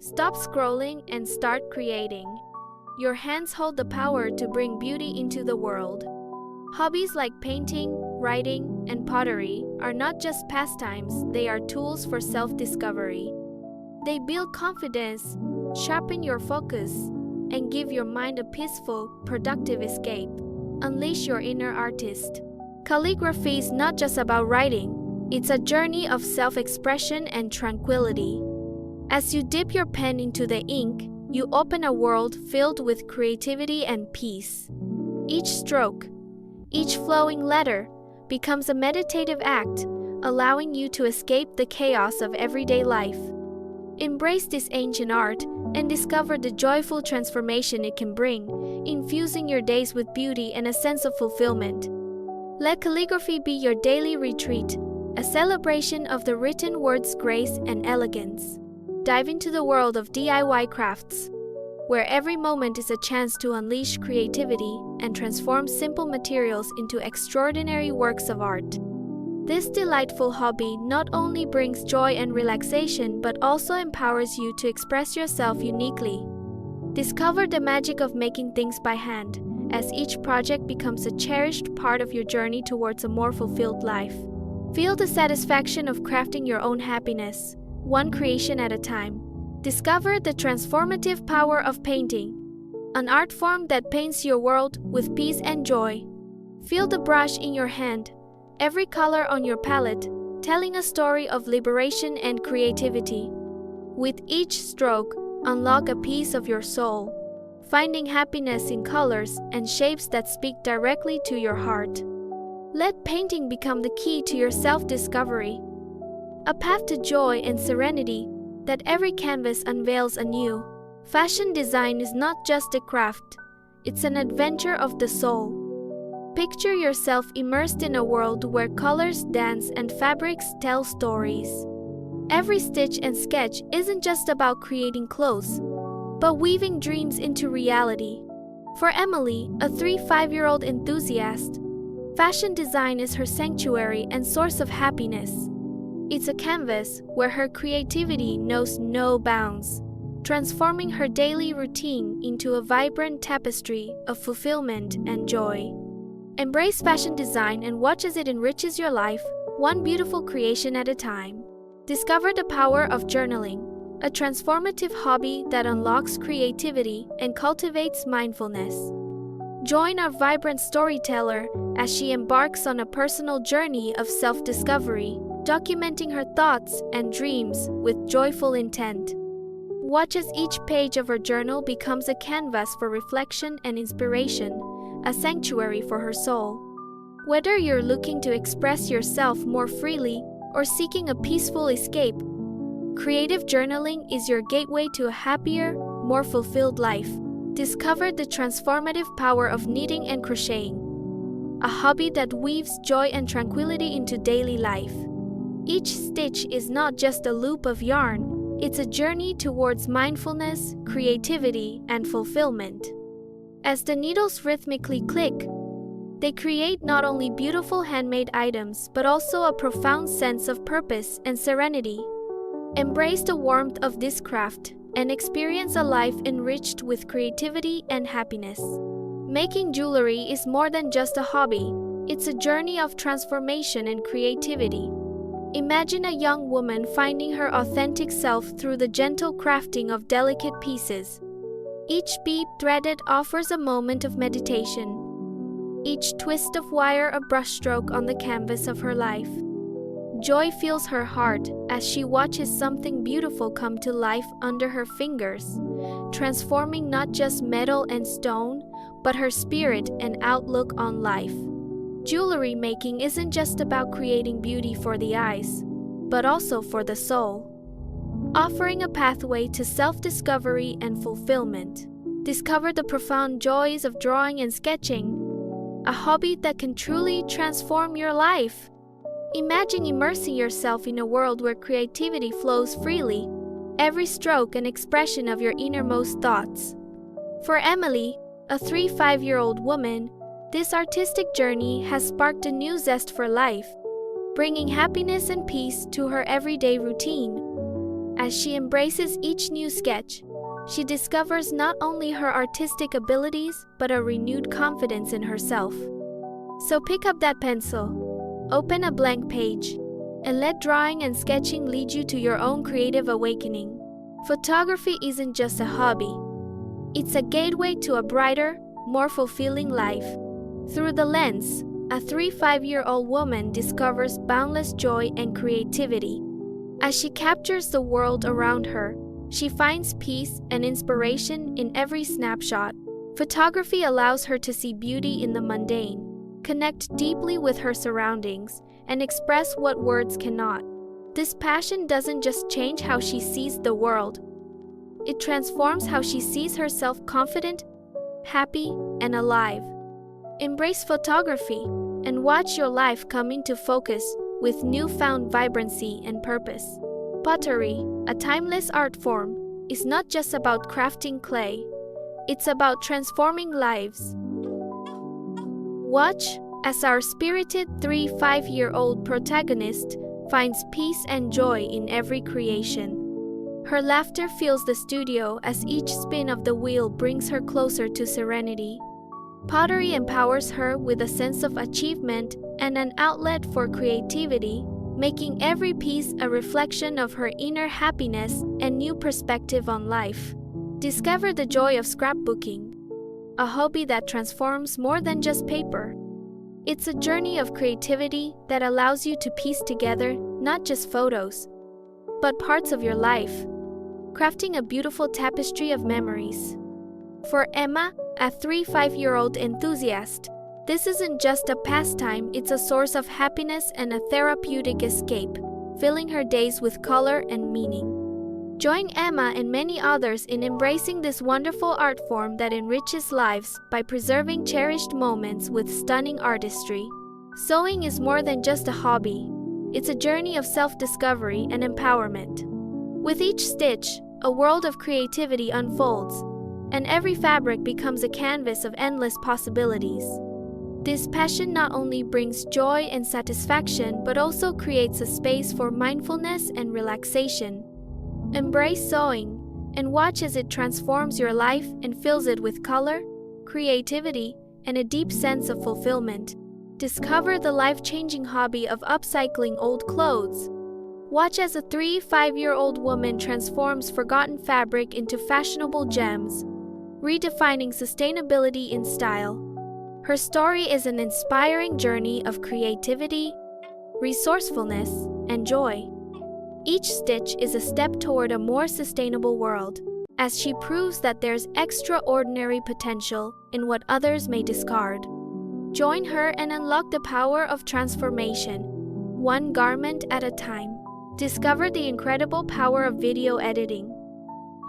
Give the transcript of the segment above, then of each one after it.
Stop scrolling and start creating. Your hands hold the power to bring beauty into the world. Hobbies like painting, writing, and pottery are not just pastimes, they are tools for self-discovery. They build confidence, sharpen your focus, and give your mind a peaceful, productive escape. Unleash your inner artist. Calligraphy is not just about writing, it's a journey of self-expression and tranquility. As you dip your pen into the ink, you open a world filled with creativity and peace. Each stroke, each flowing letter, becomes a meditative act, allowing you to escape the chaos of everyday life. Embrace this ancient art and discover the joyful transformation it can bring, infusing your days with beauty and a sense of fulfillment. Let calligraphy be your daily retreat, a celebration of the written word's grace and elegance. Dive into the world of DIY crafts, where every moment is a chance to unleash creativity and transform simple materials into extraordinary works of art. This delightful hobby not only brings joy and relaxation but also empowers you to express yourself uniquely. Discover the magic of making things by hand, as each project becomes a cherished part of your journey towards a more fulfilled life. Feel the satisfaction of crafting your own happiness, one creation at a time. Discover the transformative power of painting, an art form that paints your world with peace and joy. Feel the brush in your hand, every color on your palette, telling a story of liberation and creativity. With each stroke, unlock a piece of your soul, finding happiness in colors and shapes that speak directly to your heart. Let painting become the key to your self-discovery, a path to joy and serenity that every canvas unveils anew. Fashion design is not just a craft, it's an adventure of the soul. Picture yourself immersed in a world where colors dance and fabrics tell stories. Every stitch and sketch isn't just about creating clothes, but weaving dreams into reality. For Emily, a 5-year-old enthusiast, fashion design is her sanctuary and source of happiness. It's a canvas where her creativity knows no bounds, transforming her daily routine into a vibrant tapestry of fulfillment and joy. Embrace fashion design and watch as it enriches your life, one beautiful creation at a time. Discover the power of journaling, a transformative hobby that unlocks creativity and cultivates mindfulness. Join our vibrant storyteller as she embarks on a personal journey of self-discovery, documenting her thoughts and dreams with joyful intent. Watch as each page of her journal becomes a canvas for reflection and inspiration, a sanctuary for her soul. Whether you're looking to express yourself more freely or seeking a peaceful escape, creative journaling is your gateway to a happier, more fulfilled life. Discover the transformative power of knitting and crocheting, a hobby that weaves joy and tranquility into daily life. Each stitch is not just a loop of yarn, it's a journey towards mindfulness, creativity, and fulfillment. As the needles rhythmically click, they create not only beautiful handmade items but also a profound sense of purpose and serenity. Embrace the warmth of this craft and experience a life enriched with creativity and happiness. Making jewelry is more than just a hobby, it's a journey of transformation and creativity. Imagine a young woman finding her authentic self through the gentle crafting of delicate pieces. Each bead threaded offers a moment of meditation, each twist of wire a brushstroke on the canvas of her life. Joy fills her heart as she watches something beautiful come to life under her fingers, transforming not just metal and stone, but her spirit and outlook on life. Jewelry making isn't just about creating beauty for the eyes, but also for the soul, offering a pathway to self-discovery and fulfillment. Discover the profound joys of drawing and sketching, a hobby that can truly transform your life. Imagine immersing yourself in a world where creativity flows freely, every stroke an expression of your innermost thoughts. For Emily, a 5-year-old woman, this artistic journey has sparked a new zest for life, bringing happiness and peace to her everyday routine. As she embraces each new sketch, she discovers not only her artistic abilities but a renewed confidence in herself. So pick up that pencil, open a blank page, and let drawing and sketching lead you to your own creative awakening. Photography isn't just a hobby. It's a gateway to a brighter, more fulfilling life. Through the lens, a 5-year-old woman discovers boundless joy and creativity. As she captures the world around her, she finds peace and inspiration in every snapshot. Photography allows her to see beauty in the mundane, connect deeply with her surroundings, and express what words cannot. This passion doesn't just change how she sees the world. It transforms how she sees herself confident, happy, and alive. Embrace photography and watch your life come into focus with newfound vibrancy and purpose. Pottery, a timeless art form, is not just about crafting clay. It's about transforming lives. Watch as our spirited 5-year-old protagonist finds peace and joy in every creation. Her laughter fills the studio as each spin of the wheel brings her closer to serenity. Pottery empowers her with a sense of achievement and an outlet for creativity, making every piece a reflection of her inner happiness and new perspective on life. Discover the joy of scrapbooking, a hobby that transforms more than just paper. It's a journey of creativity that allows you to piece together not just photos, but parts of your life, crafting a beautiful tapestry of memories. For Emma, a 5-year-old enthusiast, this isn't just a pastime, it's a source of happiness and a therapeutic escape, filling her days with color and meaning. Join Emma and many others in embracing this wonderful art form that enriches lives by preserving cherished moments with stunning artistry. Sewing is more than just a hobby. It's a journey of self-discovery and empowerment. With each stitch, a world of creativity unfolds, and every fabric becomes a canvas of endless possibilities. This passion not only brings joy and satisfaction but also creates a space for mindfulness and relaxation. Embrace sewing and watch as it transforms your life and fills it with color, creativity, and a deep sense of fulfillment. Discover the life-changing hobby of upcycling old clothes. Watch as a 5-year-old woman transforms forgotten fabric into fashionable gems, redefining sustainability in style. Her story is an inspiring journey of creativity, resourcefulness, and joy. Each stitch is a step toward a more sustainable world, as she proves that there's extraordinary potential in what others may discard. Join her and unlock the power of transformation, one garment at a time. Discover the incredible power of video editing,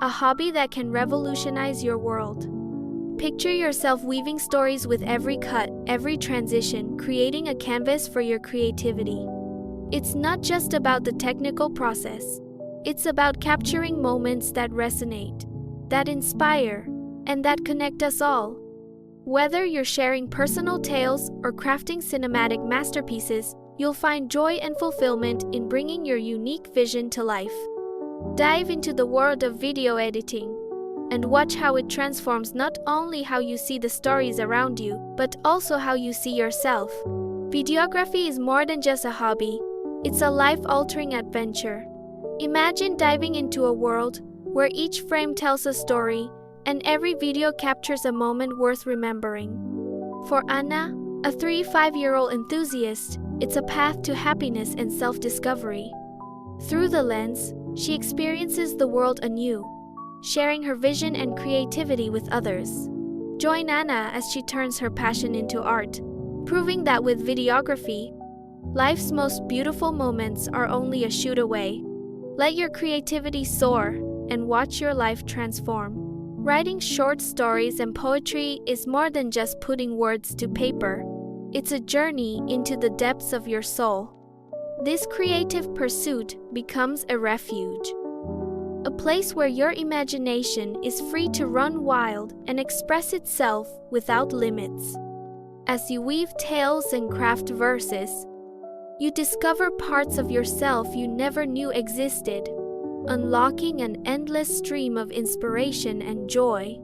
a hobby that can revolutionize your world. Picture yourself weaving stories with every cut, every transition, creating a canvas for your creativity. It's not just about the technical process. It's about capturing moments that resonate, that inspire, and that connect us all. Whether you're sharing personal tales or crafting cinematic masterpieces, you'll find joy and fulfillment in bringing your unique vision to life. Dive into the world of video editing and watch how it transforms not only how you see the stories around you, but also how you see yourself. Videography is more than just a hobby. It's a life-altering adventure. Imagine diving into a world where each frame tells a story and every video captures a moment worth remembering. For Anna, a 5-year-old enthusiast, it's a path to happiness and self-discovery. Through the lens, she experiences the world anew, sharing her vision and creativity with others. Join Anna as she turns her passion into art, proving that with videography, life's most beautiful moments are only a shoot away. Let your creativity soar and watch your life transform. Writing short stories and poetry is more than just putting words to paper. It's a journey into the depths of your soul. This creative pursuit becomes a refuge, a place where your imagination is free to run wild and express itself without limits. As you weave tales and craft verses, you discover parts of yourself you never knew existed. unlocking an endless stream of inspiration and joy.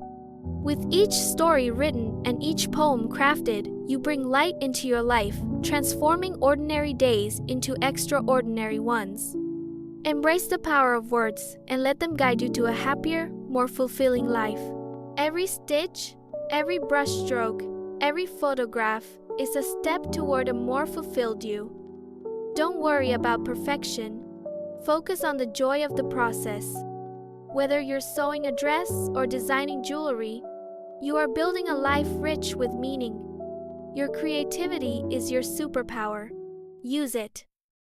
With each story written and each poem crafted, you bring light into your life, transforming ordinary days into extraordinary ones. Embrace the power of words and let them guide you to a happier, more fulfilling life. Every stitch, every brushstroke, every photograph is a step toward a more fulfilled you. Don't worry about perfection. Focus on the joy of the process. Whether you're sewing a dress or designing jewelry, you are building a life rich with meaning. Your creativity is your superpower. Use it.